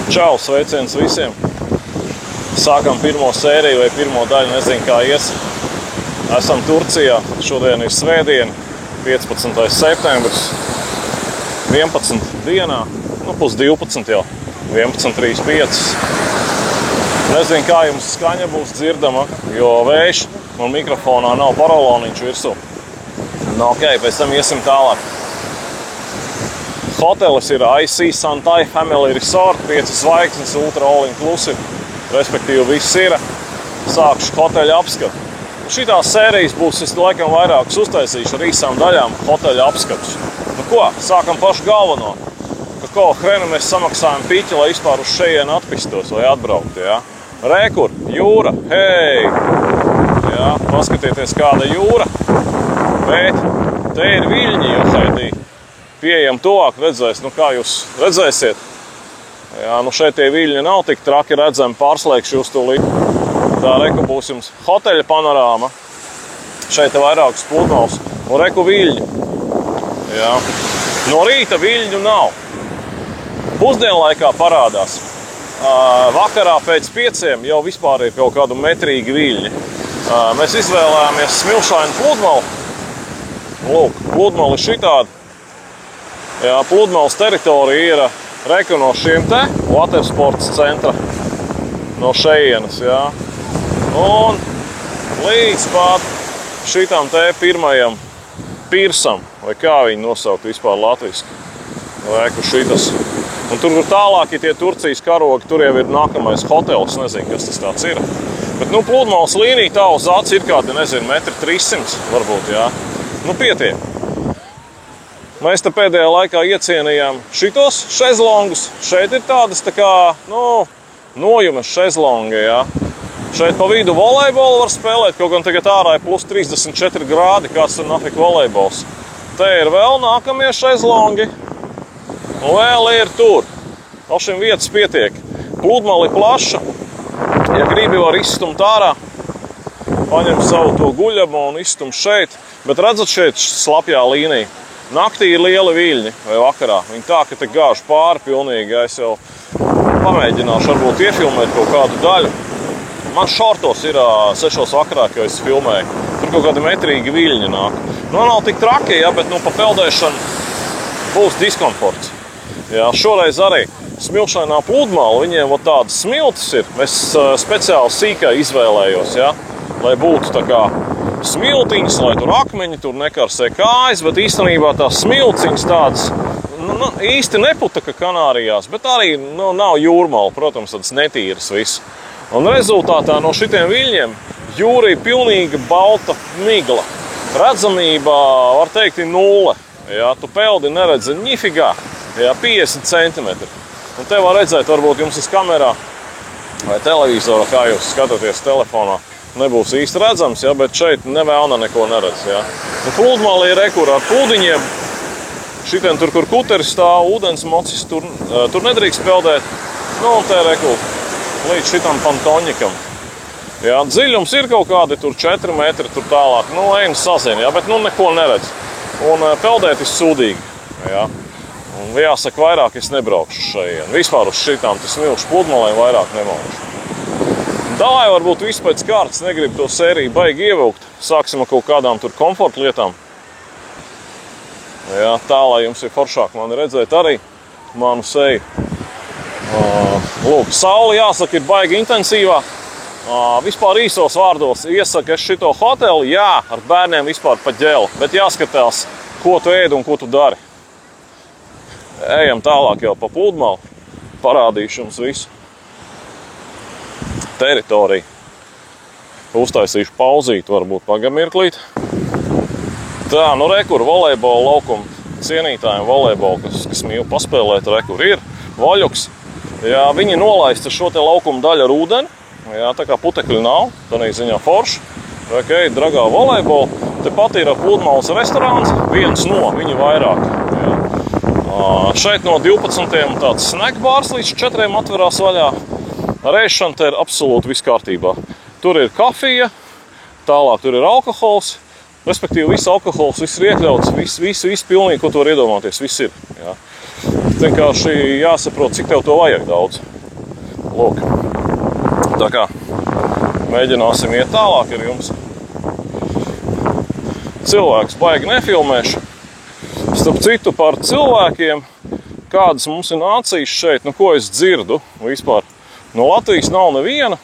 Čau, sveiciens visiem! Sākam pirmo sēriju vai pirmo daļu, nezinu kā ies. Esam Turcijā, šodien ir svētdiena, 15. septembris, 11 dienā, pus 12 jau, 11:35. Nezinu, kā jums skaņa būs dzirdama, jo vējš un mikrofonā nav paraloniņš virsū. Nu, ok, pēc tam iesim tālāk. Hotelis ir IC Santai Family Resort, 5 zvaigznes, ultra all inclusive, respektīvi viss ir. Sākšu hoteļa apskatu. Šitās sērijas būs, es laikam vairākas uztaisīšu ar īsām daļām hoteļa apskatus. Nu ko, sākam pašu galveno. Ko hrenu mēs samaksājam piķi, lai vispār uz šejienu atpistos vai atbrauktu, jā? Rekur, jūra, hei! Jā, paskatieties, kāda jūra. Bet te ir viļņi jau šeit. Pieejam tuvāk, redzēs, nu kā jūs redzēsiet. Jā, nu šeit tie viļņi nav tik traki redzami, pārslēgšu jūs tūlīt. Tā reku būs jums hoteļa panorāma. Šeit ir vairākas pludmales un reku viļņi. Jā. No rīta viļņu nav. Pusdienlaikā parādās. Vakarā pēc 5 jau vispār ir kaut kādu metrīgi viļņi. Mēs izvēlējāmies smilšainu pludmali. Lūk, pludmali šitādi. Jā, pludmales teritorija ir reku no šiem te watersports centra. No šejienes, jā. Un līdz pat šitam te pirmajam pirsam, vai kā viņi nosaukt vispār latviski. Reku šitas. Un tur tālāk ir tie Turcijas karogi, tur jau ir nākamais hotels, nezinu, kas tas tāds ir. Bet, nu, pludmales līnija tā uz acis ir kādi, nezinu, 1,300 m varbūt, jā. Nu, pietiek. Mēs te pēdējā laikā iecienījām šitos šezlongus. Šeit ir tādas tā kā, nu, nojumes šezlongi, jā. Šeit pa vidu volejbolu var spēlēt, kaut gan tagad ārā ir plus 34 grādi, kāds tur nafik volejbols. Te ir vēl nākamie šezlongi. Un vēl ir tur. No šim vietas pietiek. Pludmali plaša. Ja gribi, var izstumt ārā. Paņem savu to guļamu un izstumt šeit. Bet redzat šeit slapjā līnija. Naktī ir lieli viļņi vai vakarā. Viņi tā, ka te gāž pāri pilnīgi. Es jau pamēģināšu varbūt iefilmēt kaut kādu daļu. Man šortos ir 6 vakarā, kad es filmēju. Tur kaut kādi metrīgi viļņi nāk. Nu, nav tik traki, ja, bet nu, pa peldēšanu būs diskomforts. Jā, šoreiz arī smilšainā pludmala, viņiem tādas smiltis ir. Es speciāli sīkai izvēlējos, ja, lai būtu tā kā smiltiņas, lai tur akmeņi, tur nekarsē kājas, bet īstenībā tās smiltiņas tādas īsti neputa, ka Kanārijās, bet arī nav jūrmala, protams, tādas netīras viss. Un rezultātā no šitiem viļņiem jūra ir pilnīga balta migla. Redzamība, var teikt, ir 0. Jā, tu peldi neredzi ņifigā, jā, 50 cm. Un te var redzēt, varbūt jums uz kamerā vai televizorā, kā jūs skatāties telefonā. Nebūs īsti redzams, ja, bet šeit nevēlna neko neredz. Ja. Pludmali ir rekur ar plūdiņiem. Šitien tur, kur kuteris stāv, ūdens mocis, tur nedrīkst peldēt. Nu, un te rekur līdz šitam pantoņikam. Ja, dziļums ir kaut kādi tur 4 metri, tur tālāk. Nu, ejam sazien, ja, bet nu neko neredz. Un peldēt ir sūdīgi. Ja. Un jāsaka, vairāk es nebraukšu šajien. Vispār uz šitām smilšu pludmalēm vairāk nebraukšu. Davai varbūt viss pēc kārtas, negribu to sēriju baigi ievilkt. Sāksim ar kaut kādām tur komforta lietām. Jā, tā, lai jums ir foršāk mani redzēt arī manu seju. Lūk, saule, jāsaka, ir baigi intensīvā. Vispār īsos vārdos iesaka es šito hoteli, jā, ar bērniem vispār pa ģeli, bet jāskatās, ko tu ēd un ko tu dari. Ejam tālāk jau pa pludmali, parādīšu jums visu. Teritoriju. Uztaisīšu pauzīt, varbūt pagamirklīt. Tā, nu rekur volejbola laukumu cienītājiem volejbolu, kas mīl paspēlēt, rekur ir voļuks. Jā, viņi nolaista šo te laukumu daļu ar ūdeni. Jā, tā kā putekļi nav, tādā ziņā forši. Okay, dragā volejbolu. Tepat ir pludmales restorāns, viens no, viņi vairāk. Jā. Šeit no 12 tāds snack bārs līdz 4 atverās vaļā. Ar ēšanu te ir absolūti viss kārtībā. Tur ir kafija, tālāk tur ir alkohols, respektīvi viss alkohols, viss ir iekļauts, viss pilnīgi, ko tu var iedomāties, viss ir. Jā. Vienkārši jāsaprot, cik tev to vajag daudz. Lūk. Tā kā mēģināsim iet tālāk ar jums. Cilvēks baigi nefilmēšu. Starp citu par cilvēkiem, kādas mums ir nācijas šeit, ko es dzirdu vispār. No Latvijas nav neviena.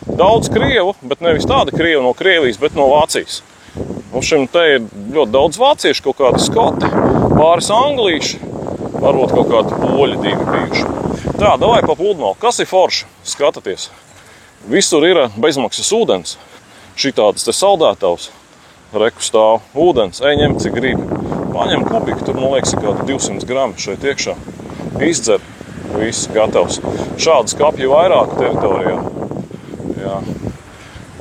Daudz krievu, bet nevis tāda krieva no Krievijas, bet no Vācijas. Mums šim te ir ļoti daudz vāciešu, kaut kādi skoti, pāris anglīši, varbūt kaut kādi poļi divi bijuši. Tā, davai pa pludmali. Kas ir forši? Skatāties. Visur ir bezmaksas ūdens. Šitādas te saldētavs. Reku stāv ūdens. Ņem, cik gribi. Paņem kubiku, tur, man liekas, ir kādi 200 grami šeit iekšā. Izdzer. Viss gatavs. Šādas kapji vairāk teritorijā. Jā.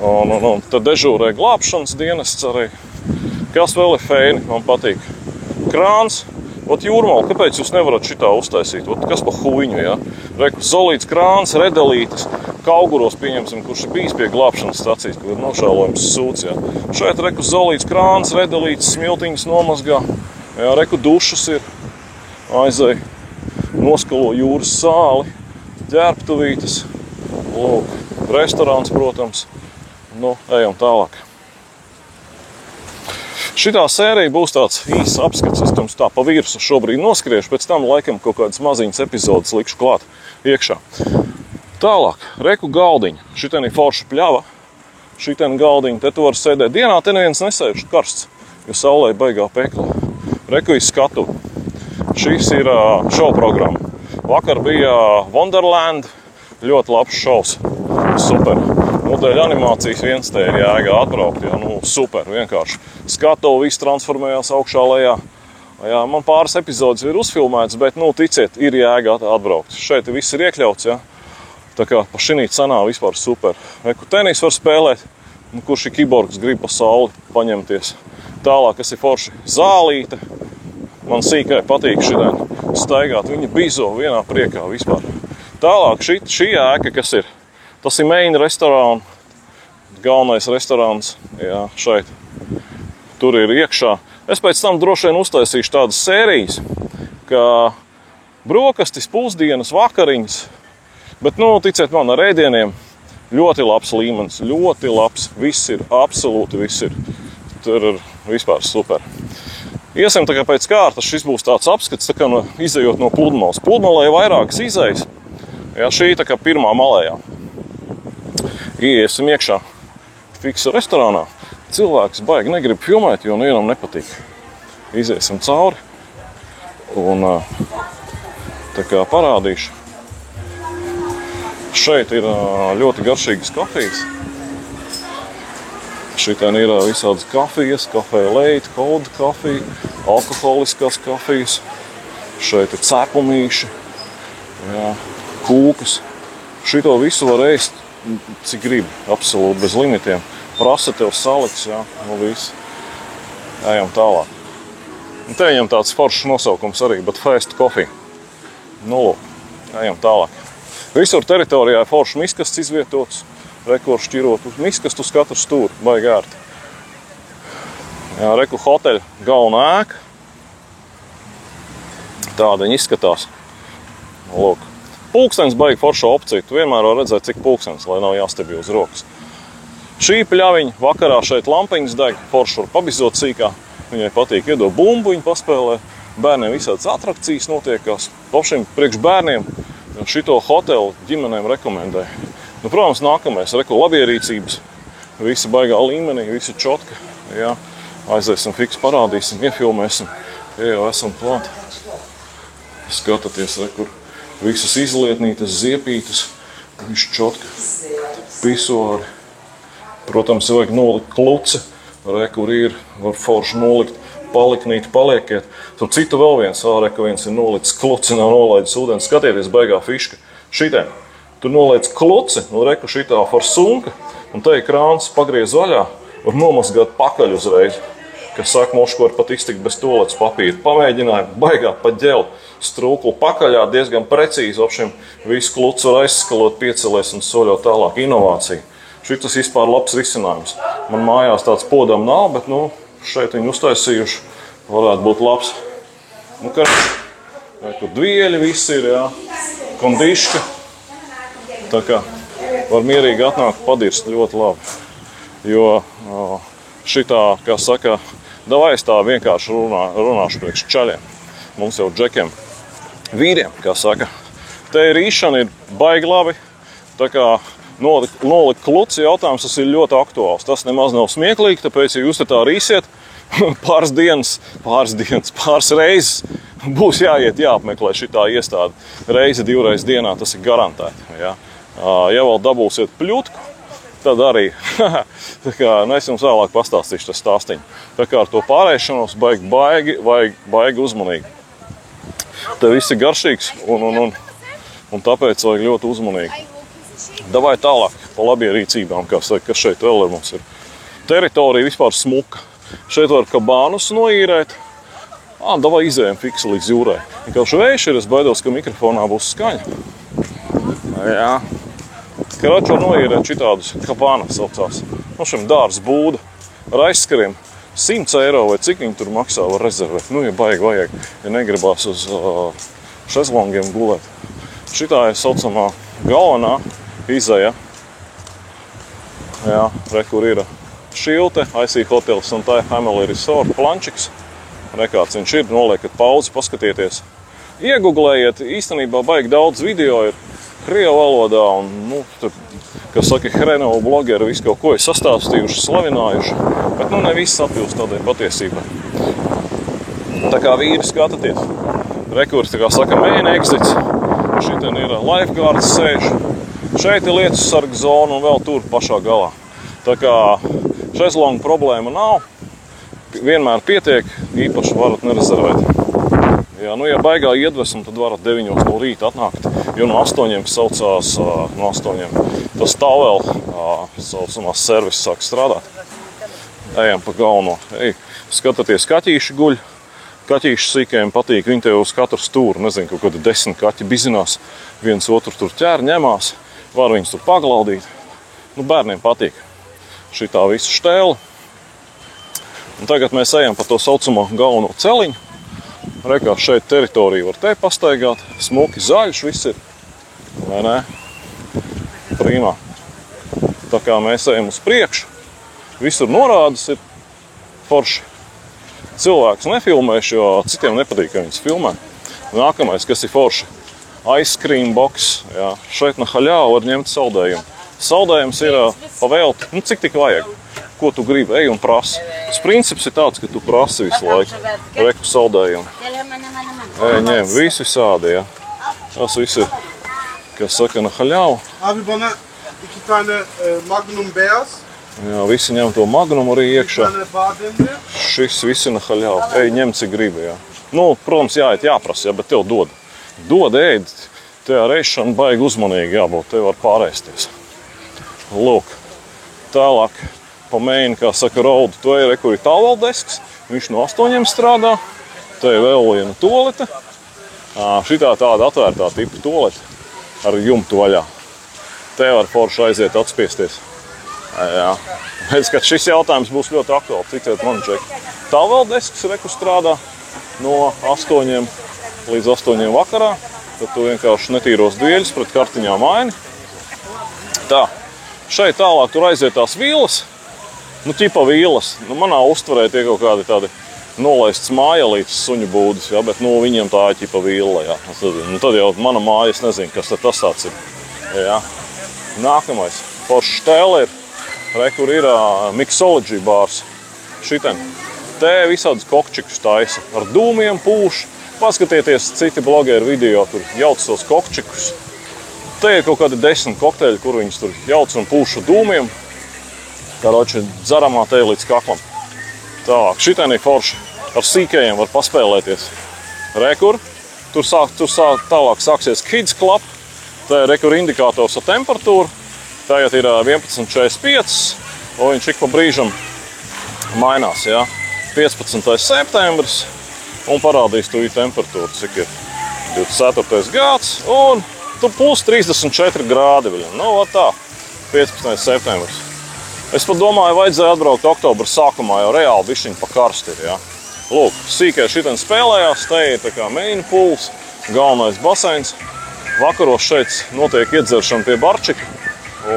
Un tad dežūrē glābšanas dienests arī. Kas vēl ir feini, man patīk. Krāns. Ot Jūrmala, kāpēc jūs nevarat šitā uztaisīt? Ot kas pa huiņu, ja? Reku zolīts krāns, redalītis. Kauguros, pieņemsim, kurš ir bijis pie glābšanas stacijas, kur ir nošālojums sūds, ja? Šeit reku zolīts krāns, redalītis, smiltiņas nomazgā. Jā, reku dušas ir. Aizēj. Noskalo jūras sāli. Ģērbtuvītes. Lūk. Restorāns, protams. Ejam tālāk. Šitā sērija būs tāds īsts apskats. Es jums tā pa virsu šobrīd noskriešu, pēc tam laikam kaut kādas maziņas epizodes likšu klāt iekšā. Tālāk, reku galdiņa. Šitien ir forša pļava. Šitien galdiņa, te tu var sēdēt. Dienā te neviens nesēž karsts, jo saulē baigā pekla. Reku ir skatu. Šis ir šovu programma. Vakar bija Wonderland, ļoti labs šovs. Super. Dēļ animācijas viens te ir jēga atbraukt, ja, super, vienkārši. Skatuvi viss transformējās augšā lejā. Jā, man pāris epizodes ir uzfilmēts, bet, ticiet, ir jēga atbraukt. Šeit viss ir iekļauts, ja. Tā kā pa šinī cenā vispār super. Reku tenis var spēlēt, kurš ir kiborgs, grib pa sauli paņemties. Tālāk, kas ir forši, zālīte. Man sīkai patīk šitien staigāt, viņa bizo vienā priekā vispār. Tālāk, šī ēka, kas ir? Tas ir main restorāns, galvenais restorāns, jā, šeit. Tur ir iekšā. Es pēc tam droši vien uztaisīšu tādas sērijas, ka brokastis, pusdienas, vakariņas, bet, ticiet man, ar ēdieniem ļoti labs līmenis, ļoti labs, viss ir, absolūti viss ir. Tur ir vispār super. Iesim tā kā pēc kārtas, šis būs tāds apskats, tā kā izejot no pludmales. Pludmalē vairākas izejas, jā, šī tā kā pirmā malējā. Iesim iekšā fiksa restorānā. Cilvēks baigi negrib filmēt, jo nevienam nepatīk. Iziesim cauri un tā kā parādīšu. Šeit ir ļoti garšīgas kafijas. Šitien ir visādas kafijas, kafēja leita, kolda kafija, alkoholiskās kafijas. Šeit ir cepumīši, jā, kūkas. Šito visu var ēst cik gribi, absolūti bez limitiem. Prasa tev saliks, jā, viss. Ejam tālāk. Un te viņam tāds foršs nosaukums arī, but fast coffee. Lūk, ejam tālāk. Visur teritorijā ir foršs miskasts izvietots, reku šķirot uz miskastu uz katru stūri, baigi ērti. Jā, reku hoteļa galvenā ēka. Tāda viņa izskatās. Lūk. Pulkstenis baigi forša opcija. Tu vienmēr var redzēt, cik pulkstenis, lai nav jāstebj uz rokas. Šī pļaviņa vakarā šeit lampiņas deg, forša var pabizot sīkā. Viņai patīk iedot bumbu, viņa paspēlē. Bērniem visādas atrakcijas notiekās. Pašiem priekš bērniem šito hotelu ģimenēm rekomendē. Protams, nākamais, reku labierīcības. Visi baigā līmenī, visi čotka. Jā, aiziesim fiks, parādīsim, iefilmēsim. Ja jau esam klāt. Skatāties, kur visas izlietnītes, ziepītes, viņš čotka, pisuāri. Protams, vajag nolikt kluci, kur ir, var forši nolikt, paliknīt, paliekiet. Tur citu vēl viens, ka viens ir nolicis kluci, nav nolaidis ūdeni. Skatieties, baigā fiška. Šitien, tur noliec kluci, un reku šitā forsunka, un te ir krāns pagriez vaļā, var nomazgāt pakaļ uzreiz. Kas saka, mošku var pat iztikt bez toaletes papīra. Pamēģinājumu, baigā pa ģeli, strūklu pakaļā, diezgan precīzi, apšiem visu klucu var aizskalot, piecelēs un soļot tālāk. Inovācija. Šitas vispār labs risinājums. Man mājās tāds podam nav, bet, šeit viņi uztaisījuši, varētu būt labs. Kur dvieļi viss ir, jā. kondiška. Tā kā var mierīgi atnākt padirst ļoti labi. Jo šitā, kā saka, davai es tā vienkārši runāšu priekš čaļiem. Mums jau džekiem, vīriem, kā saka. Te ir īšana, ir baigi labi. Tā kā nolikt kluci jautājums, tas ir ļoti aktuāls. Tas nemaz nav smieklīgi, tāpēc, ja jūs te tā rīsiet pāris reizes, būs jāapmeklē šitā iestāde. Reizi, 2 reizes dienā, tas ir garantēti. Ja, ja vēl dabūsiet pļutku, tad arī. Tā kā, es jums vēlāk pastāstīšu tas stāstiņu. Tā kā ar to pārēšanos baigi uzmanīgi. Te viss ir garšīgs un tāpēc vajag ļoti uzmanīgi. Davai tālāk pa labierīcībām, kas šeit vēl ir mums ir. Teritorija vispār smuka. Šeit var kabānus noīrēt. Davai izējam fiksi līdz jūrai. Vienkārši vējš ir, es baidos, ka mikrofonā būs skaņa. Jā. Kraču var noīrēt šitādus kabānas saucās. No šim dārs būda ar aizskariem 100 eiro vai cik viņi tur maksā var rezervēt. Ja baigi vajag, ja negribās uz šezlongiem gulēt. Šitā ir saucamā galvenā izeja. Jā, kur ir šilte, IC Hotel Santai Family Resort, plančiks. Kāds viņš ir, noliekat pauzi, paskatieties. Ieguglējiet, īstenībā baigi daudz video ir krievu valodā un, kas saka, Hrenovu blogeri visu kaut ko ir sastāstījuši, slavinājuši, bet, ne viss atbilst tādai patiesībai. Tā kā vīri skatāties. Rekurs, tā kā saka, main exits. Šitien ir lifeguards sēž. Šeit ir lietu sarga zona un vēl tur pašā galā. Tā kā šezlongu problēma nav. Vienmēr pietiek, īpaši varat nerezervēt. Ja baigā iedvesmu, tad varat 9 no rīta atnākt, jo no 8 saucās, no 8 tas tā vēl saucamās servis sāk strādāt. Ejam pa galveno. Skatāties, kaķīši guļ. Kaķīši sīkajiem patīk, viņi tev uz katru stūru, nezinu, kaut kādi 10 kaķi bizinās, viens otru tur ķēr, ņemās, var viņus tur paglaudīt. Bērniem patīk šitā visa štēle. Un tagad mēs ejam pa to saucamo galveno celiņu. Rekā šeit teritoriju var te pastaigāt, smuki zaļš viss ir, vai ne? Prīmā. Tā kā mēs ejam uz priekšu, visur norādes ir forši. Cilvēks nefilmēšu, jo citiem nepatīk, ka viņas filmē. Nākamais, kas ir forši, ice cream box. Jā. Šeit na haļāvu var ņemt saldējumu. Saldējums ir pavēlti, cik tik vajag. Ko tu gribi, ej un prasi. Tas princips ir tāds, ka tu prasi visu laiku. Reku saldējumu. Ņem, visi visādi, jā. Tas viss ir, kas saka, na haļāvu. Abi bana 2 tane Magnum beyaz. Jā, visi ņem to Magnumu arī iekšā. Šis visi na haļāvu. Ej, ņem, cik gribi, jā. Protams, jāprasa, jā, bet tev dod. Dod, ej, te ar ēšanu baigi uzmanīgi jābūt, te var pārēsties. Lūk, tālāk pa meini, kā saka, raudu. To ir, kur ir tālvaldesks, viņš no 8 strādā. Te ir vēl viena tolete. Šitā tāda atvērtā tipa tolete ar jumtu vaļā. Te var forši aiziet atspiesties. Jā. Pēc, ka šis jautājums būs ļoti aktuāls, citiet man čeki. Tālvaldesks reku strādā no 8 līdz 8 vakarā. Tad tu vienkārši netīros dvieļus pret kartiņām maini. Tā, šeit tālāk tur aiziet tās vīlas. Ķipa vīlas. Manā uztverē tie kaut kādi tādi nolaists mājalītes suņu būdis, jā, bet viņiem tā ir ķipa vīla, jā. Tad jau mana māja, es nezinu, kas tas tāds ir. Jā. Nākamais. Forša štēle ir. Kur ir mixology bārs. Šiten. Te visādus kokčikus taisa. Ar dūmiem pūš. Paskatieties citi blogeri video, tur jauc tos kokčikus. Te ir kaut kādi 10 kokteļi, kur viņus tur jauc un pūš ar dūmiem. Karoči, dzeramā te līdz kaklam. Tālāk, šitien ir forši. Ar sīkajiem var paspēlēties. Rekur. Tur tālāk sāksies Kids Club. Te ir rekur indikators ar temperatūru. Tagad ir 11.45, un viņš ik pa brīžam mainās, jā. 15. septembris, un parādīs tu temperatūru, cik ir 24. gads, un tu plus 34 grādi vēl. Tā, 15. septembris. Es pat domāju, vajadzēja atbraukt oktobra sākumā, jo reāli bišķiņ pa karsti ir, jā. Lūk, sīkai šitien spēlējās, te ir tā kā main pools, galvenais baseins. Vakaros šeit notiek iedzeršana pie barčika.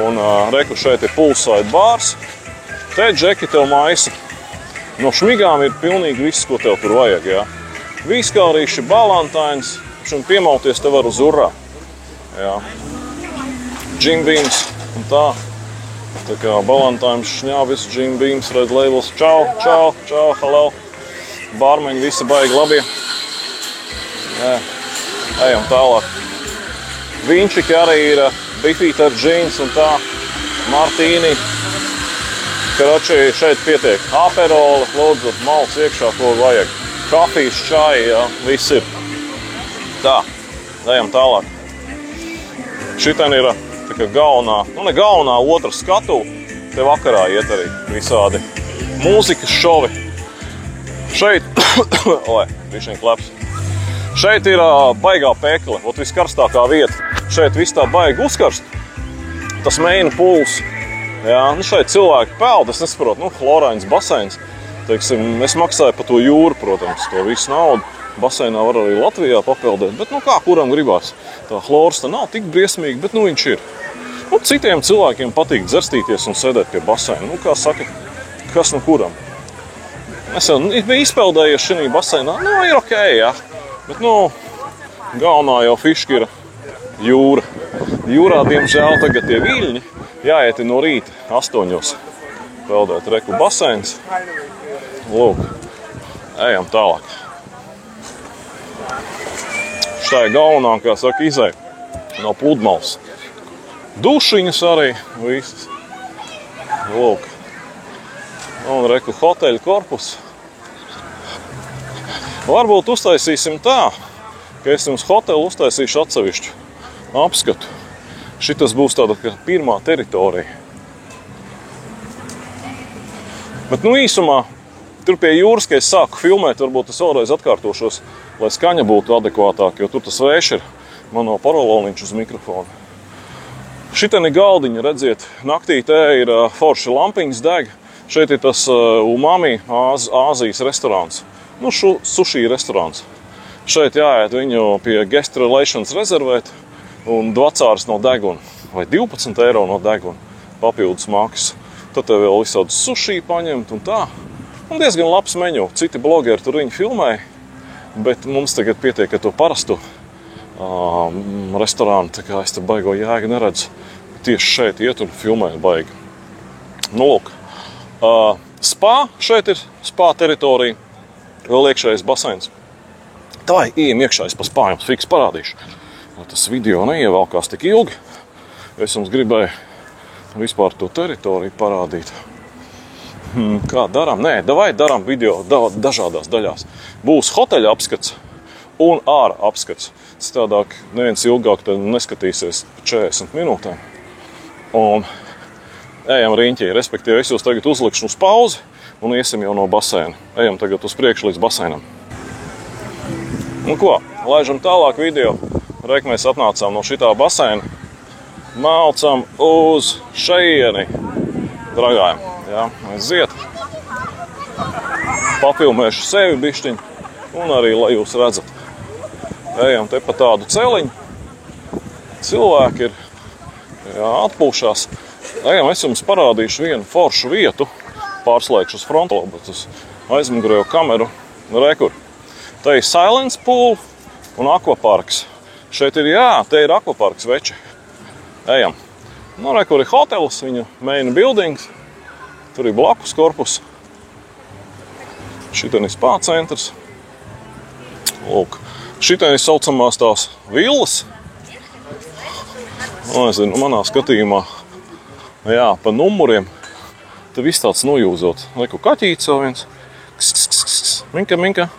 Un reku šeit ir poolside bārs. Te džeki tev maisa. No šmigām ir pilnīgi viss, ko tev tur vajag, jā. Vīskārīši, balantains, un piemauties te var uz urā. Jā. Jim Beams un tā. Tā kā balantains, šņāvis, Jim Beams, Red Labels. Čau, čau, čau, hello. Bārmeņi visi baigi labie. Jā. Ejam tālāk. Vinčiki arī ir bifīti ar džīns un tā. Martīni. Karoči, šeit pietiek. Aperola, lūdzu, malts iekšā, ko vajag. Kafijas, čai, jā, viss ir. Tā, ejam tālāk. Šitien ir tā kā galvenā, nu ne galvenā, otra skatu. Te vakarā iet arī visādi mūzikas šovi. Šeit, oi, višķiņ kleps. Šeit ir baigā pekle, ot viskarstākā vieta. Šeit viss tā baigi uzkarst. Tas main pools. Jā, nu šeit cilvēki peld, es nesaprotu, nu, chlorains baseins. Teiksim, es maksāju par to jūru, protams, to visu naudu. Baseinā var arī Latvijā papeldēt, bet nu kā kuram gribās. Tā chlors tā nav tik briesmīgi, bet nu viņš ir. Nu, citiem cilvēkiem patīk dzerstīties un sēdēt pie baseina. Nu, kā saka, kas nu kuram. Es jau biju izpeldējies šī baseinā, nu, ir ok, jā. Bet, nu, galvenā jau fiška ir jūra. Jūrā, diemžēl, tagad tie viļņi jāiet no rīta 8. peldēt reku baseins. Lūk, ejam tālāk. Štai galvenā, kā saka, izēja no pludmales. Dušiņas arī visas. Lūk. Un reku hoteļu korpus. Varbūt uztaisīsim tā, ka es jums hotelu uztaisīšu atsevišķu apskatu. Šitas būs tāda kā pirmā teritorija. Bet nu īsumā, tur pie jūras, kad es sāku filmēt, varbūt es vēlreiz atkārtošos, lai skaņa būtu adekvātāka, jo tur tas vējš ir mano paraloliņš uz mikrofonu. Šitien ir galdiņa, redziet, naktī te ir forši lampiņas deg. Šeit ir tas Umami Āzijas restorāns, nu sushi restorāns. Šeit jāiet viņu pie guest relations rezervēt un $20 no deguna, vai 12 eiro no deguna papildus maksas. Tad tev vēl visādi sushi paņemt un tā. Un diezgan labs meņu. Citi blogeri tur viņi filmēja, bet mums tagad pietiek ar to parastu restorānu, tā kā es te baigo jēgu neredzu. Tieši šeit iet un filmēt baigi. Nu, lūk. Spa, šeit ir spa teritorija, vēl iekšējais baseins. Tā ejam iekšā, es pa spā jums fiks parādīšu. Tas video neievalkās tik ilgi. Es jums gribēju vispār to teritoriju parādīt. Kā darām? Nē, davai darām video dažādās daļās. Būs hoteļa apskats un ārā apskats. Citādāk neviens ilgāk neskatīsies 40 minūtēm. Un ejam riņķī, respektīvi es jūs tagad uzlikšu uz pauzi un iesim jau no baseina. Ejam tagad uz priekšu līdz baseinam. Nu ko, laižam tālāk video. Reik mēs atnācām no šitā baseina. Malcam uz šeieni. Dragājam, jā, aiziet. Papilmēšu sevi bišķiņu un arī, lai jūs redzat. Ejam te pa tādu celiņu. Cilvēki ir, jā, atpūšās. Ejam, es jums parādīšu vienu foršu vietu. Pārslēgšu uz frontalu, bet uz aizmugurējo kameru. Rekur. Te ir Silence Pool un akvaparks. Šeit ir, jā, te ir akvaparks veči. Ejam. Nu, rekur ir hotels, viņu main buildings. Tur ir blakus korpus. Šitien ir spā centrs. Lūk. Šitien ir saucamās tās villas. Nu, es zinu, manā skatījumā, jā, pa numuriem. Te viss tāds nojūzot. Reku kaķīts vēl viens. Minka, minka.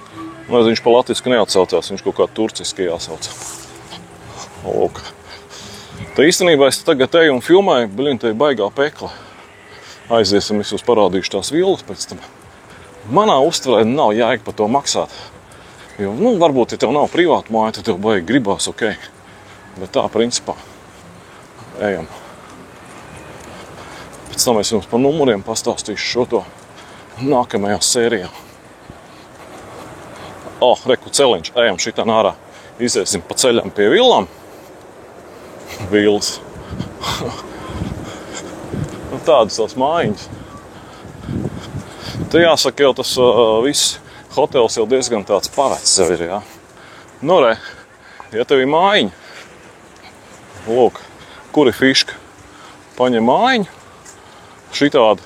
Nu, viņš pa latvisku neatsaucās, viņš kaut kā turciski jāsauc. Lūk. Tā īstenībā es tagad eju un filmēju, bļin, te ir baigā pekla. Aiziesim, es jūs parādīšu tās villas pēc tam. Manā uztverē nav jēga par to maksāt. Jo, nu, varbūt, ja tev nav privāta māja, tad tev baigi gribās, ok. Bet tā, principā, ejam. Pēc tam es jums par numuriem pastāstīšu šo to nākamajā sērijā. Reku celiņš, ejam šitā ārā. Iziesim pa ceļam pie villām. villas. Nu, tādas tās mājiņas. Te jāsaka, jau tas viss hotels jau diezgan tāds pavecs jau ir, jā. Nu, re, ja tev ir mājiņa, lūk, kur ir fiška? Paņem mājiņu, šitādi,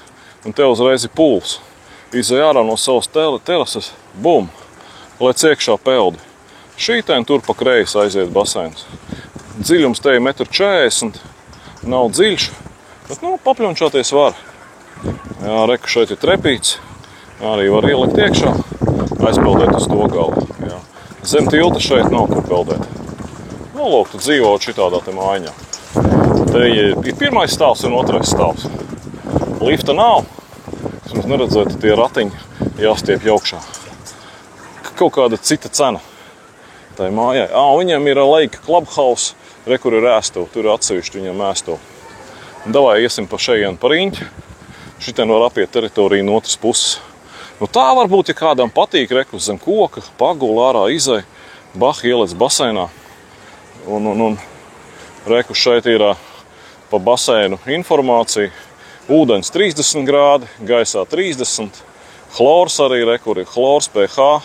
un tev uzreiz ir pūls. Izej ārā no savas terases, bum, lec iekšā peldi. Šītēn tur pa kreisi aiziet baseins. Dziļums te ir 1,40 m, nav dziļš, bet, nu, papļunčāties var. Jā, reku šeit ir trepīts, arī var ielikt iekšā, aizpeldēt uz to galu. Jā. Zem tilta šeit nav kur peldēt. Nu, lūk, tu dzīvo šitādā te mājiņā. Te ir pirmais stāvs un otrais stāvs. Lifta nav. Es mums neredzētu, tie ratiņi jāstiep augšā. Kaut kāda cita cena tai mājai. Viņiem ir Lake Clubhouse, re, kur ir ēstuve, tur ir atsevišķi viņiem ēstuve. Davai iesim pa šejienu pa riņķi. Šitien var apiet teritoriju no otras puses. Nu tā varbūt, ja kādam patīk, reku zem koka, pagula ārā izej, ielec baseinā. Un reku šeit ir pa baseinu informācija. Ūdens 30 grādi, gaisā 30. Chlors arī, kur ir chlors, pH,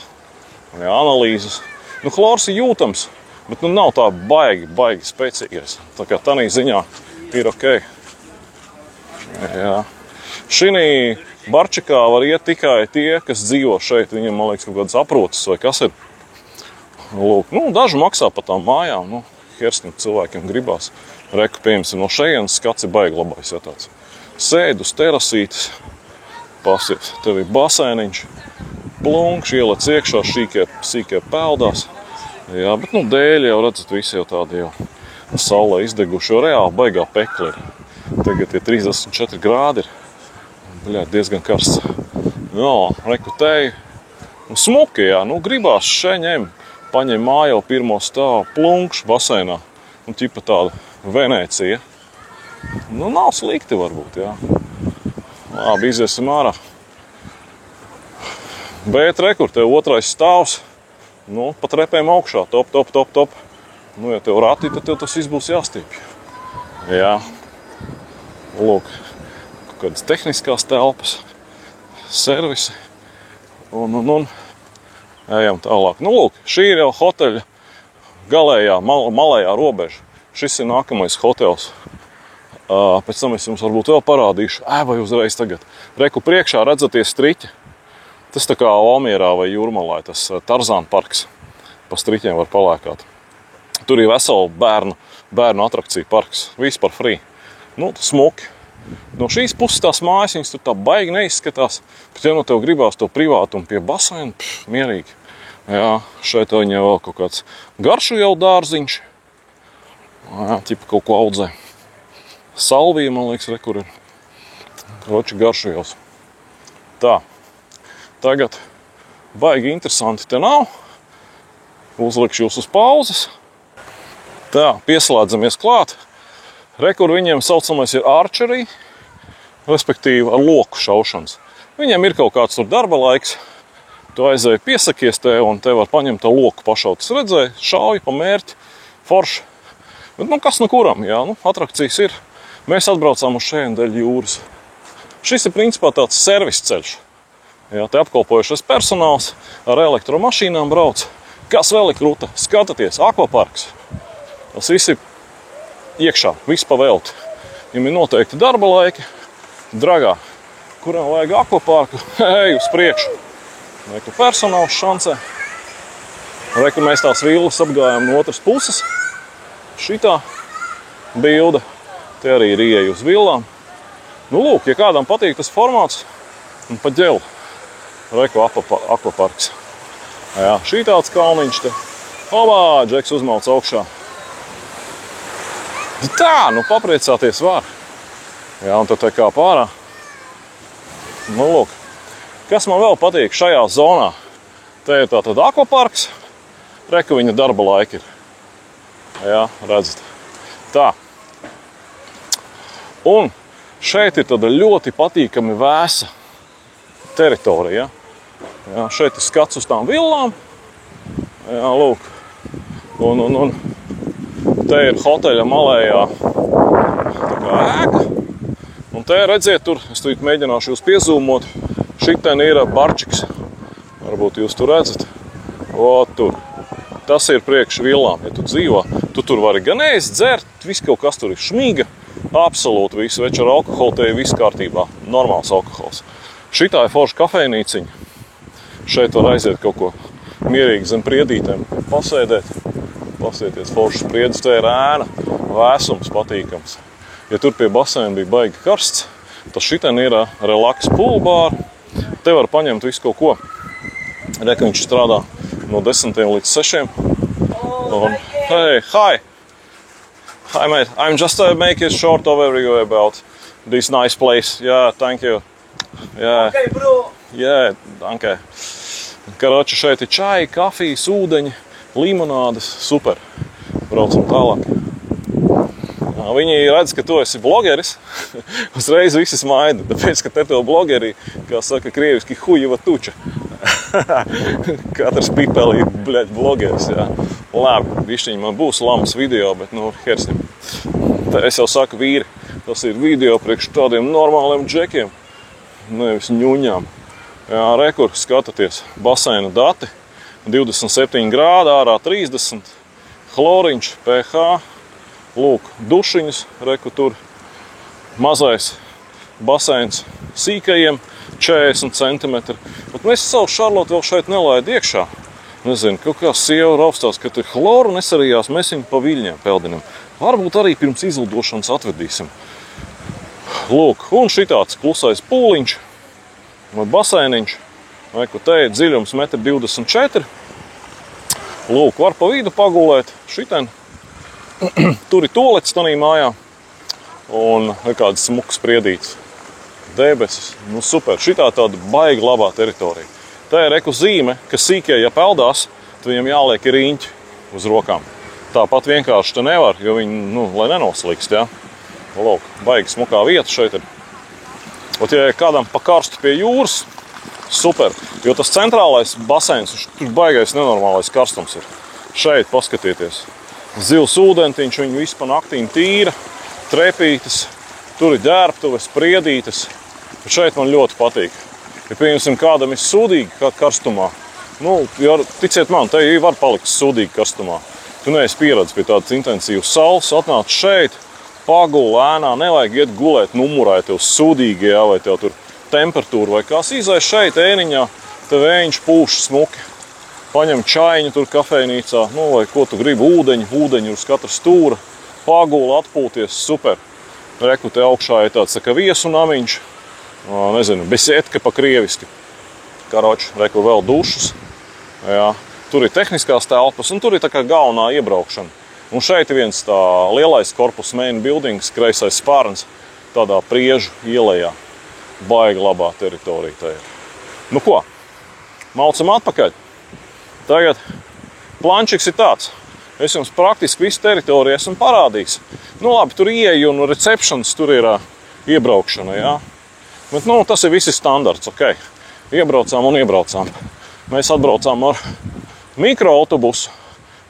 analīzes. Nu, chlors ir jūtams, bet nu nav tā baigi spēcīgais. Tā kā tanī ziņā ir ok. Jā. Šinī barčikā var iet tikai tie, kas dzīvo šeit. Viņiem, man liekas, kaut kādas aprotas vai kas ir. Lūk, nu, daži maksā pa tām mājām. Nu, hersnim cilvēkiem gribās. Reku, piemēram, no šejienes skats ir baigi labais, ja tāds. Sēd uz terasītes, pasies, tev ir baseiniņš, plunkš, ielec iekšā, sīkie peldās. Jā, bet, nu, dēļ jau redzat, visi jau tādi jau saulē izdeguši, jo reāli baigā pekli ir. Tagad ir 34 grādi ir, bļāt, diezgan karsts. Jā, reku teju, nu, smuki, jā, nu, gribās šeņem, paņem mājau pirmo stāvu, plunkš baseinā, un ķipa tāda Venēcija. Nu, nav slikti varbūt, jā. Labi, iziesim ārā. Bet, rekur, tev otrais stāvs, nu, pa trepēm augšā, top. Nu, ja tev rati, tad tev tas viss būs jāstiepj. Jā. Lūk, kaut kādas tehniskās telpas, servisi, un ejam tālāk. Nu, lūk, šī ir jau hoteļa galējā, malējā robeža. Šis ir nākamais hotels. Pēc tam es jums varbūt vēl parādīšu. Vai uzreiz tagad. Reku priekšā redzaties striķi. Tas tā kā Valmierā vai Jūrmalā, tas Tarzāna parks. Pa striķiem var palēkāt. Tur ir vesela bērnu atrakciju parks. Viss par free. Nu, smuki. No šīs puses tās mājas, viņas tur tā baigi neizskatās. Bet ja no tev gribās to privātumu pie baseina, mierīgi. Jā, šeit viņai vēl kaut kāds garšu jau dārziņš. Jā, ķipa kaut ko audzē. Salvija, man liekas, re, kur ir. Kroči garšujos. Tā. Tagad baigi interesanti te nav. Uzlikšu jūs uz pauzes. Tā, pieslēdzamies klāt. Re, kur viņiem saucamais ir archery, respektīvi ar loku šaušanas. Viņiem ir kaut kāds tur darba laiks. Tu aizēji piesakies te un te var paņemt tā loku pašaut. Es redzēju, šauju pa mērķi, forši. Bet, nu, kas no kuram, jā, nu, atrakcijas ir. Mēs atbraucām uz šeit dēļ jūras. Šis ir principā tāds servis ceļš. Jā, te apkalpojušais personāls ar elektromašīnām brauc. Kas vēl ir kruta? Skatieties, akvaparks. Tas viss ir iekšā, viss pa velti. Viņam ir noteikti darba laiki, dragā. Kuram vajag akvaparku? Ej uz priekšu. Reku personāls šancē. Reku mēs tās villas apgājām no otras puses. Šitā bilde. Te arī ir ieeja uz villām. Nu, lūk, ja kādam patīk tas formāts, un pa ģeli. Reku akvaparks. Jā, šī tāds kalniņš te. Obā, Džeks uzmauc augšā. Tā, nu papriecāties var. Jā, un tad te kā pārā. Nu, lūk. Kas man vēl patīk šajā zonā? Te ir tātad akvaparks. Reku viņa darba laiki ir. Jā, redzat. Tā. Un šeit ir tāda ļoti patīkami vēsa teritorija. Jā, šeit ir skats uz tām villām. Jā, lūk. Un Te ir hoteļa malējā tā kā ēka. Un te redziet tur, es tūlīt mēģināšu jūs piezūmot, šitien ir barčiks. Varbūt jūs tur redzat. O, tur. Tas ir priekš villām, ja tu dzīvo. Tu tur vari gan ēst, dzert, viss kaut kas tur ir šmīga. Absolūti visu večer alkoholu, te ir viss kārtībā. Normāls alkohols. Šitā ir forša kafejnīciņa. Šeit var aiziet kaut ko mierīgi zem priedītēm, pasēdēt. Pasieties foršas priedes, te ir ēna, vēsums patīkams. Ja tur pie baseina bija baigi karsts, tad šitien ir relaks poolbār. Te var paņemt visu kaut ko. Reka viņš strādā no 10 līdz 6. Un, hey, hi! Hi, mate. I'm just making a short overview about this nice place. Yeah, thank you. Yeah. Okay, bro. Yeah, danke. Karoči, šeit ir čai, kafijas, ūdeņi, limonādes. Super. Braucam tālāk. Viņi redz, ka tu esi blogeris. Uzreiz visi smaida, tāpēc, ka te to blogeri, kā saka krieviski, hujeva tuča. Katrs pipelī, bļaļ, blogeris, jā. Labi, višķiņi man būs lamas video, bet, hersim. Tā es jau saku vīri, tas ir video priekš tādiem normāliem džekiem, nevis ņuņām. Jā, rekur, skataties, baseina dati, 27 grādi, ārā 30, chloriņš, pH, lūk, dušiņas, reku tur, mazais baseins sīkajiem, 40 cm. Bet mēs savu Šarlotu vēl šeit nelaidu iekšā. Nezinu, kaut kā sieva raustās, ka tur chloru nesarījās, mēs viņu pa viļņiem peldinam. Varbūt arī pirms izlidošanas atvedīsim. Lūk, un šitāds klusais pūliņš vai baseiniņš. Reku, te ir dziļums 1,24 m. Lūk, var pa vidu pagulēt šitien. Tur ir tolets tanī mājā. Un nekāds smuks priedīts. Debesis, super. Šitā tāda baigi labā teritorija. Tā ir reku zīme, ka sīkie, ja peldās, tad viņam jāliek riņķi uz rokām. Tāpat vienkārši te nevar, jo viņi, lai nenoslīkst, jā. Lūk, baigi smukā vieta šeit ir. Ot, ja kādam pa karstu pie jūras, super. Jo tas centrālais baseins, tur baigais nenormālais karstums ir. Šeit paskatieties. Zils ūdentiņš, viņu visu pa naktīm tīra, trepītas, tur ir ģērbtuves, priedītes. Bet šeit man ļoti patīk. Ja, pieņemsim, kādam ir sūdīgi karstumā, ticiet man, te var palikt sūdīgi karstumā. Tu neesi pieredzi pie tādas intensīvas saules, atnāc šeit, paguli ēnā, nevajag iet gulēt numurā, ja tev sūdīgi, jā, vai tev tur temperatūra vai kas. Izai šeit ēniņā, te vējiņš pūš smuki. Paņem čaiņu tur kafejnīcā, vai ko tu gribi, ūdeņu uz katra stūra, paguli, atpūties, super. Reku, te augšā ir tāds, viesu namiņš. Nezinu, besētka pa krieviski. Karoči, reku vēl dušas. Jā. Tur ir tehniskās telpas un tur ir tā kā galvenā iebraukšana. Un šeit ir viens tā lielais korpus main buildings, kreisais spārns, tādā priežu ielējā. Baigi labā teritorija tā ir. Nu ko, maucam atpakaļ. Tagad plančiks ir tāds. Es jums praktiski visu teritoriju esmu parādījis. Labi, tur ieeja un recepšanas tur ir iebraukšana, jā. Bet, tas ir visi standarts, ok. Iebraucām un iebraucām. Mēs atbraucām ar mikroautobusu.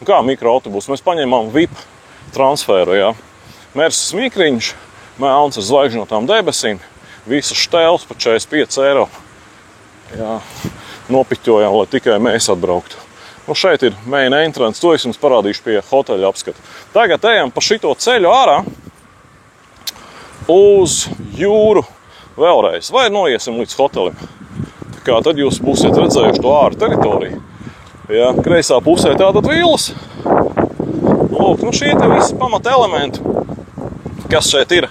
Kā mikroautobusu? Mēs paņēmām VIP transferu, jā. Merses mikriņš, melns ar zvaigžņotām debesīm, visas štēles par 45 eiro. Jā, nopiķojām, lai tikai mēs atbrauktu. Šeit ir main entrance, to es jums parādīšu pie hoteļa apskata. Tagad ejam pa šito ceļu ārā uz jūru. Vēlreiz, vai noiesim līdz hotelim. Tā kā tad jūs būsiet redzējuši to āru teritoriju. Ja, kreisā pusē tātad villas. Lūk, šie te visi pamata elementi, kas šeit ir,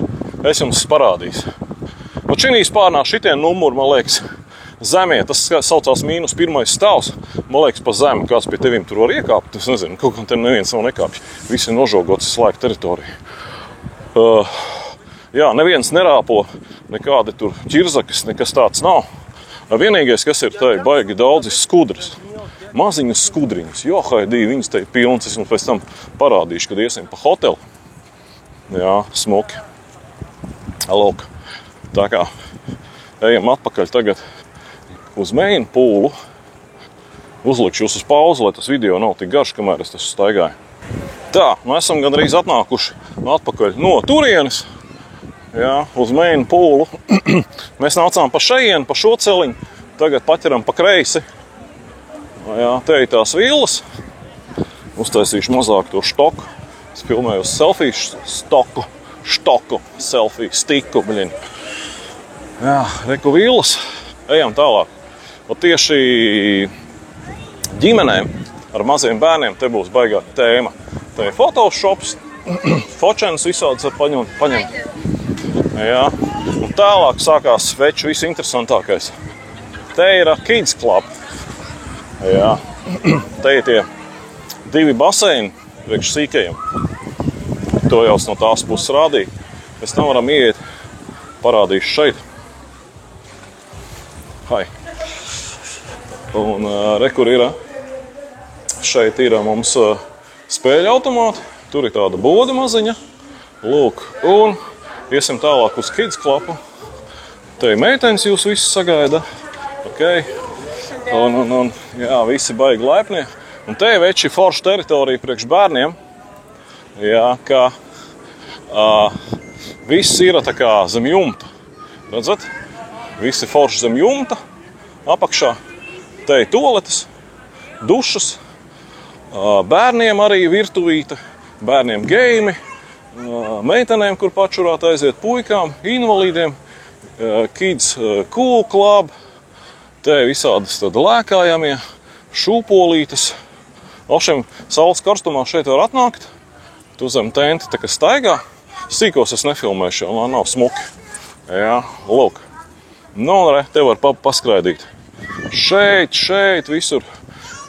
es jums parādīšu. Šī spārnā šitie numuri, man liekas, zemie, tas saucās -1 stāvs, man liekas, pa zemi, kāds pie tevim tur var iekāpt. Es nezinu, kaut kā te neviens nav nekāpj. Visi nožogots slēgt teritoriju. Jā, neviens nerāpo, nekādi tur ķirzakas, nekas tāds nav. Vienīgais, kas ir te, baigi daudzi skudras. Maziņas skudriņas. Jo, haidī, viņas te ir pilns. Es jums pēc tam parādīšu, kad iesim pa hotelu. Jā, smuki. Lūk. Tā kā ejam atpakaļ tagad uz main poolu. Uzlikšu jūs uz pauzi, lai tas video nav tik garš, kamēr es tas staigāju. Tā, mēs esam gandrīz atnākuši atpakaļ no turienes, jā, uz Main Poolu. Mēs nācām pa šejienu, pa šo celiņu, tagad paķeram pa kreisi. Jā, te ir tās villas. Uztaisīšu mazāk to štoku. Es filmēju uz selfiju štoku, selfiju stiku, bļin. Jā, reku villas. Ejam tālāk. Un tieši ģimenēm ar maziem bērniem te būs baigā tēma. Te ir photoshops, fočenes visādas var paņemt. Jā. Un tālāk sākās veču visinteresantākais. Te ir Kids Club. Jā. Te ir tie 2 baseini priekš sīkajiem. To jau no tās puses rādīja. Mēs nevaram ieiet, parādīšu šeit. Hai. Un re, kur ir. Šeit ir mums spēļu automāti. Tur ir tāda boda maziņa. Lūk, un iesim tālāk uz Kids Clubu. Te ir meitenes jūs visi sagaida. Okay. Un jā, visi baigi laipnie. Un te ir veči forša teritorija priekš bērniem. Jā, ka viss ir tā kā zem jumta. Redzat? Visi forši zem jumta. Apakšā. Te ir toaletes, dušas. Bērniem arī virtuvīte, bērniem geimi, meitenēm, kur pačurāt aiziet, puikām, invalīdiem, Kids Cool Club, te visādas tad lēkājamie, šūpolītes. Šiem saules karstumā šeit var atnākt, tu zem tenti tā kā staigā. Sīkos es nefilmēšu, jo nav smuki. Jā, lūk. Nu, re, te var paskraidīt. Šeit, visur.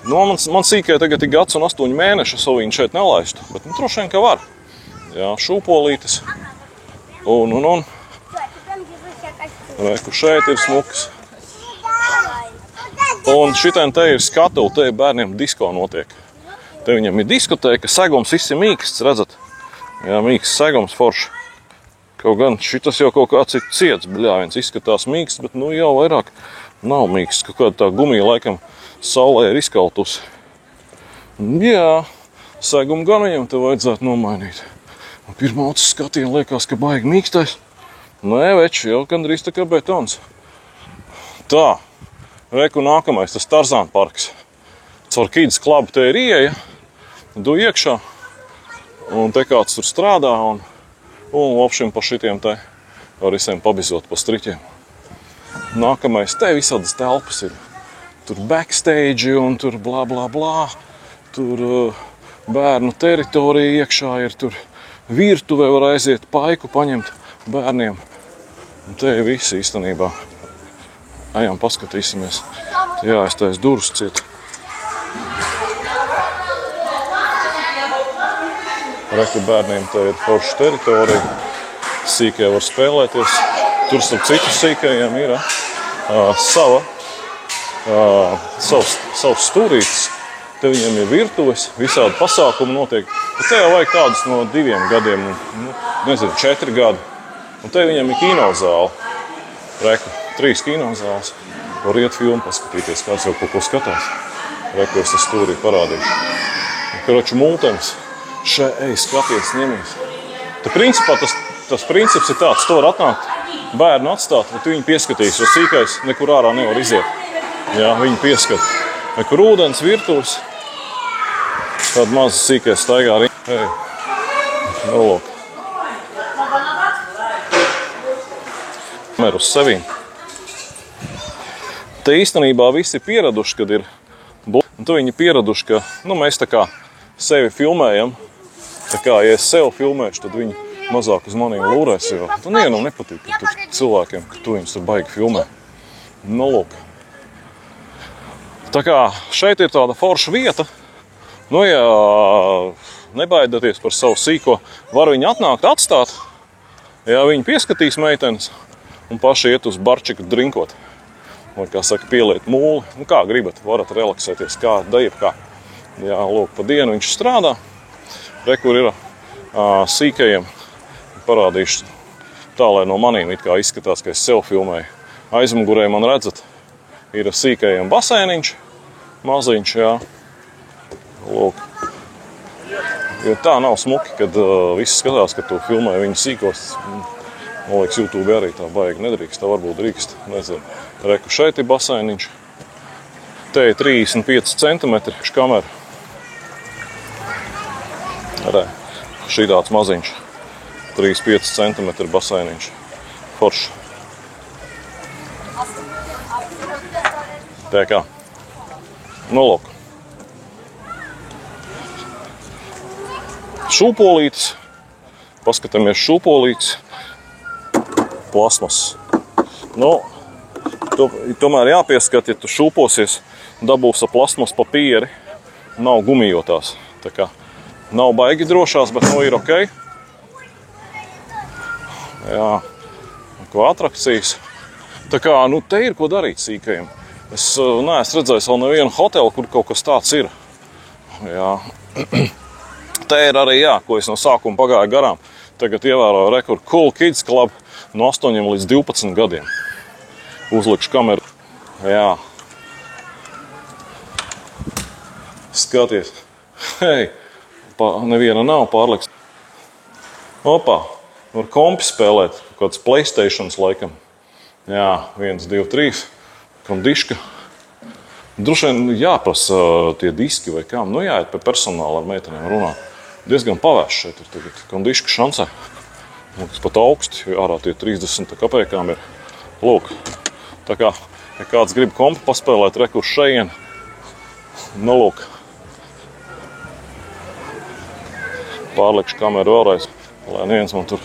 Nu, man sīkai tagad ir gads un 8 mēneši, es viņu šeit nelaistu, bet droši vien, ka var. Jā, šūpolītes. Un. Reku, šeit ir smukas. Un šitien te ir skatuli, te ir bērniem disko notiek. Te viņam ir diskotēka, segums viss ir mīksts, redzat? Jā, mīksts segums forši. Kaut gan šitas jau kaut kāds ir ciets, bļāviens, izskatās mīksts, bet nu jau vairāk nav mīksts. Kaut kāda tā gumija laikam saulē ir izkaltusi. Jā, segumu gan viņam te vajadzētu nomainīt. Un pirmā otas skatiena liekas, ka baigi mīkstais. Nē, veči, jau gandrīz tā kā betons. Tā, reku nākamais, tas Tarzāna parks. Caur Kids Clubu te ir ieeja, du iekšā, un te kāds tur strādā, un lopšiem pa šitiem te var visiem pabizot pa striķiem. Nākamais, te visādas telpas ir. Tur backstage un tur blā. Tur bērnu teritorija iekšā ir, tur virtuvē var aiziet paiku paņemt bērniem. Un te ir visi īstenībā. Ejam, paskatīsimies. Jā, es taisa durus ciet. Reku bērniem te ir forša teritorija. Sīkie var spēlēties. Tur starp citu sīkajiem ir savs stūrītis. Te viņiem ir virtuves, visādi pasākumi notiek. Bet te jau vajag tādus no 2 gadiem, 4 gadi. Un te viņiem ir kinozāle. Reku, 3 kinozāles. Var iet filmu paskatīties, kāds jau kaut ko skatās. Reku, es tas stūrī parādīšu. Karoču multenis. Šeit, skaties, ņemies. Te principā tas princips ir tāds, to var atnākt, bērnu atstāt, bet viņi pieskatīs, jo sīkais nekur ārā nevar iziet. Jā, viņi pieskat. Nekur ūdens, virtuves. Tāda maza sīkais staigā arī. Hei, nolūk. Mēr uz sevīm. Te īstenībā visi ir pieraduši, kad ir un tu viņi pieraduši, ka mēs tā kā sevi filmējam. Tā kā, ja es sevi filmēšu, tad viņi mazāk uz maniem lūrēs, jo nevienam nepatīk, ka tur cilvēkiem, ka tu viņus tur baigi filmē. Nu, lūk. Tā kā šeit ir tāda forša vieta, nu, ja nebaidieties par savu sīko, var viņu atnākt, atstāt, ja viņi pieskatīs meitenes un paši iet uz barčiku drinkot. Vai, kā saka, pieliet mūli, nu, kā gribat, varat relaksēties, kā dajab kā. Jā, lūk, pa dienu viņš strādā. Re, kur ir sīkajiem, parādīšu tā, lai no manīm it kā izskatās, ka es sev filmēju. Aizmugurē man redzat, ir sīkajiem basēniņš, maziņš, jā. Lūk. Jo tā nav smuki, kad visi skatās, ka tu filmē viņu sīkos. Man liekas, YouTube arī tā baigi nedrīkst, tā varbūt drīkst. Nezinu. Reku šeit ir baseiniņš. Te ir 35 centimetri kamera. Re, šī tāds maziņš. 35 centimetri baseiniņš. Forši. Tā kā. Nu, lūk. Šūpolītis. Paskatāmies šūpolītis. Plasmas. Nu, tomēr jāpieskat, ja tu šūposies, dabūsi plasmas papīri, nav gumijotās. Tā kā nav baigi drošās, bet nu ir ok. Jā, ko atrakcijas. Tā kā, nu, te ir ko darīt sīkajiem. Es neesmu redzējis vēl nevienu hotelu, kur kaut kas tāds ir. Jā. Te ir arī, jā, ko es no sākuma pagāju garām. Tagad ievēroju rekordu Cool Kids Club no 8 līdz 12 gadiem. Uzlikšu kameru. Jā. Skaties. Hei, neviena nav pārliks. Opā, var kompi spēlēt. Kāds PlayStations laikam. Jā, 1, 2, 3. Kondiška. Droši vien jāprasa tie diski vai kā. Nu jāiet pie personāla ar meitenēm runāt. Diezgan pavērs šeit ir tagad. Kondiška šancē. Pat augsti, ārā tie 30 kapēkām ir. Lūk. Tā kā, ja kāds grib kompi paspēlēt, reku uz šeien. Nu lūk. Pārlikšu kameru vēlreiz, lai neviens man tur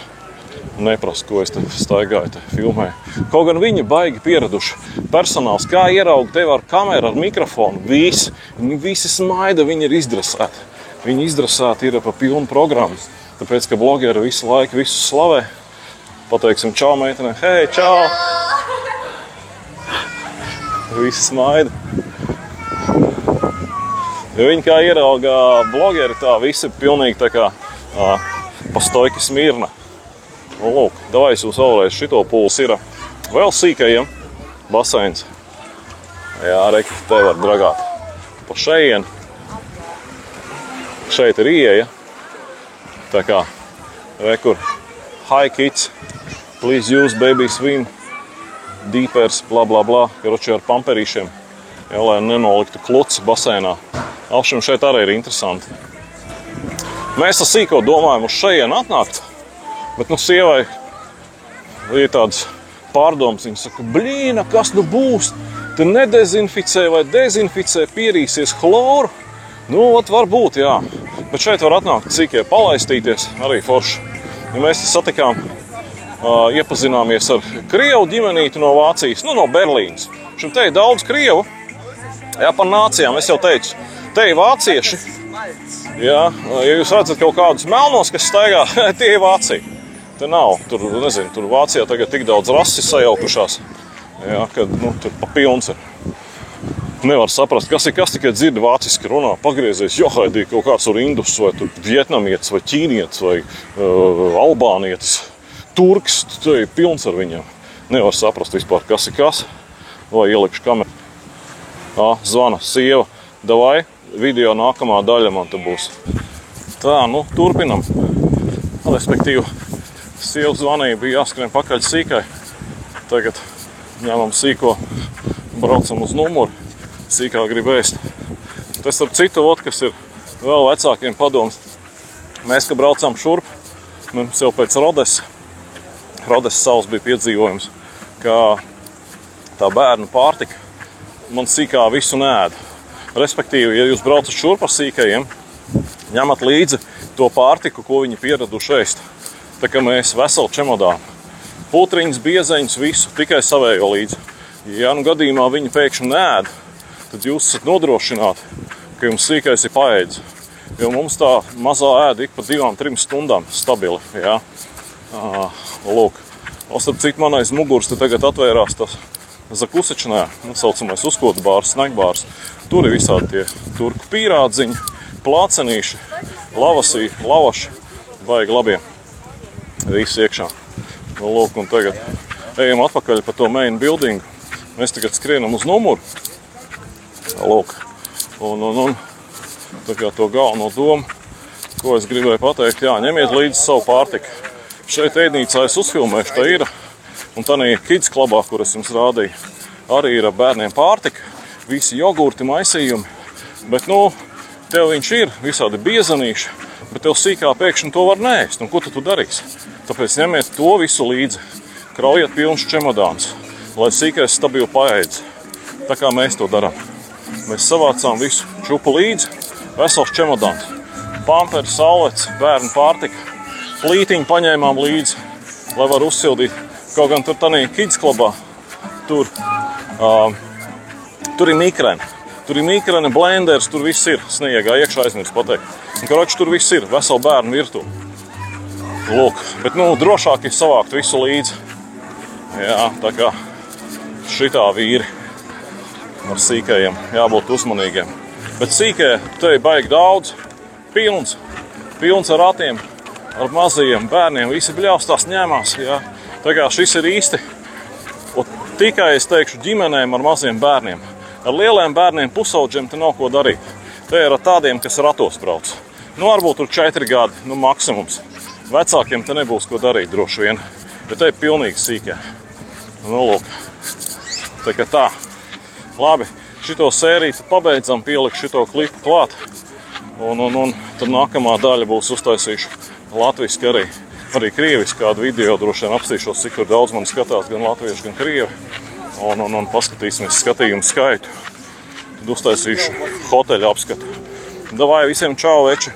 neprast, ko es te staigāju, te filmēju. Kaut gan viņi baigi pieraduši. Personāls, kā ierauga tevi ar kameru, ar mikrofonu, visi smaida, viņi ir izdresēti. Viņi izdresēti ir pa pilnu programmu. Tāpēc, ka blogeri visu laiku visus slavē. Pateiksim čau meitenē. Hei, čau! Visi smaida. Ja viņi kā ierauga blogeri, tā visi pilnīgi tā kā pa stojki smirna. Un lūk, davai es jūs vēlreiz šito puls ir vēl sīkajiem baseins. Jā, reki, te var dragāt pa šeien. Šeit ir ieeja. Tā kā, rekur, hi kids, please use baby swim, deepers, bla bla bla, karoči ar pamperīšiem, jā, lai nenoliktu kluci basēnā. Alšiem šeit arī ir interesanti. Mēs ar sīko domājam uz šeien atnākt, bet nu sievai ir tāds pārdoms, viņa saka, blīna, kas nu būs, te nedezinficē vai dezinficē, pierīsies chloru. Nu, varbūt, jā. Bet šeit var atnākt cīkie palaistīties, arī forši. Ja mēs satikām, iepazināmies ar krievu ģimenīti no Vācijas, nu, no Berlīnas. Šim te ir daudz krievu, jā, par nācijām, es jau teicu, te ir vācieši. Jā, ja jūs redzat kaut kādus melnos, kas staigā, tie ir Vācija. Te nav, tur, nezinu, tur Vācijā tagad tik daudz rasis sajaukušās, jā, kad, nu, tur pa pilns ir. Nevar saprast, kas tikai dzird vāciski runā, pagriezies, johaidī kaut kāds tur indus, vai tur vietnamietis, vai ķīnietis, vai albānietis, turks, te ir pilns ar viņiem. Nevar saprast vispār, kas ir kas, vai ielikšu kameru. Zvana sieva, davai, video nākamā daļa man te būs. Tā, nu, turpinam. Respektīvi, sieva zvanīja, bija jāskrien pakaļ sīkai. Tagad ņemam sīko, braucam uz numuru. Sīkā grib ēst. Tas ar citu, kas ir vēl vecākiem padoms. Mēs, ka braucām šurp, mums jau pēc Rodes savs bija piedzīvojums, ka tā bērnu pārtika man sīkā visu neēd. Respektīvi, ja jūs braucat šurp ar sīkajiem, ņemat līdzi to pārtiku, ko viņi pieraduši ēst. Tā kā mēs veseli čemodāni. Putriņas, biezeņus, visu, tikai savējo līdzi. Ja nu gadījumā viņi pēkšņi neēd, tad jūs esat nodrošināti, ka jums sīkais ir paēdis. Jo mums tā mazā ēda ik pa 2-3 stundām stabili. Jā. Lūk. Starp citu, man aiz muguras te tagad atvērās tas zakusečnē, saucamais uzkodu bārs, snagbārs. Tur ir visādi tie turku pīrādziņi, plācenīši, lavasī, lavaši, baigi labie. Visi iekšā. Nu, lūk, un tagad ejam atpakaļ pa to main buildingu. Mēs tagad skrienam uz numuru. Lūk, un tā kā to galveno domu Ko es gribēju pateikt? Jā, ņemiet līdzi savu pārtiku. Šeit ēdnīcā es uzfilmēšu, tā ir. Un tādā kids klubā, kur es jums rādīju, arī ir bērniem pārtika. Visi jogurti, maisījumi. Bet, tev viņš ir visādi biezanīši, bet tev sīkā pēkšņi to var neēst. Un ko tu darīsi? Tāpēc ņemiet to visu līdzi. Kraujiet pilns čemodāns, lai sīkais stabili paēdz. Tā kā mēs to darām. Mēs savācām visu čupu līdzi, vesels čemodāns. Pamperi, saulets, bērnu pārtika. Plītiņu paņēmām līdzi, lai var uzsildīt. Kaut gan tur tādā kids klubā, tur ir mikreni. Tur ir mikreni, blenders, tur viss ir. Sniegā iekšā aizmirst pateikt. Un, karoči, tur viss ir, vesela bērnu virtuve. Lūk, bet drošāk ir savākt visu līdzi. Jā, tā kā šitā vīri ar sīkajiem jābūt uzmanīgiem. Bet sīkē te ir baigi daudz, pilns ar ratiem, ar mazajiem bērniem, visi bļaustās ņēmās. Jā. Tā kā šis ir īsti, tikai es teikšu ģimenēm ar maziem bērniem. Ar lieliem bērniem pusaudžiem te nav ko darīt. Te ir ar tādiem, kas ratos brauc. Varbūt tur 4 gadi, maksimums. Vecākiem te nebūs ko darīt droši vien, bet te ir pilnīgi sīkē. Lūk, tā kā tā. Labi, šito sēriju pabeidzam, pieliku šito klipu klāt. Un tad nākamā daļa būs uztaisīšu latviski arī krieviski kādu video, droši vien apstīšos, cik tur daudz mani skatās, gan latvieši, gan krievi. Un paskatīsimies skatījumu skaitu. Tad uztaisīšu hoteļa apskatu. Davai visiem čau, veči!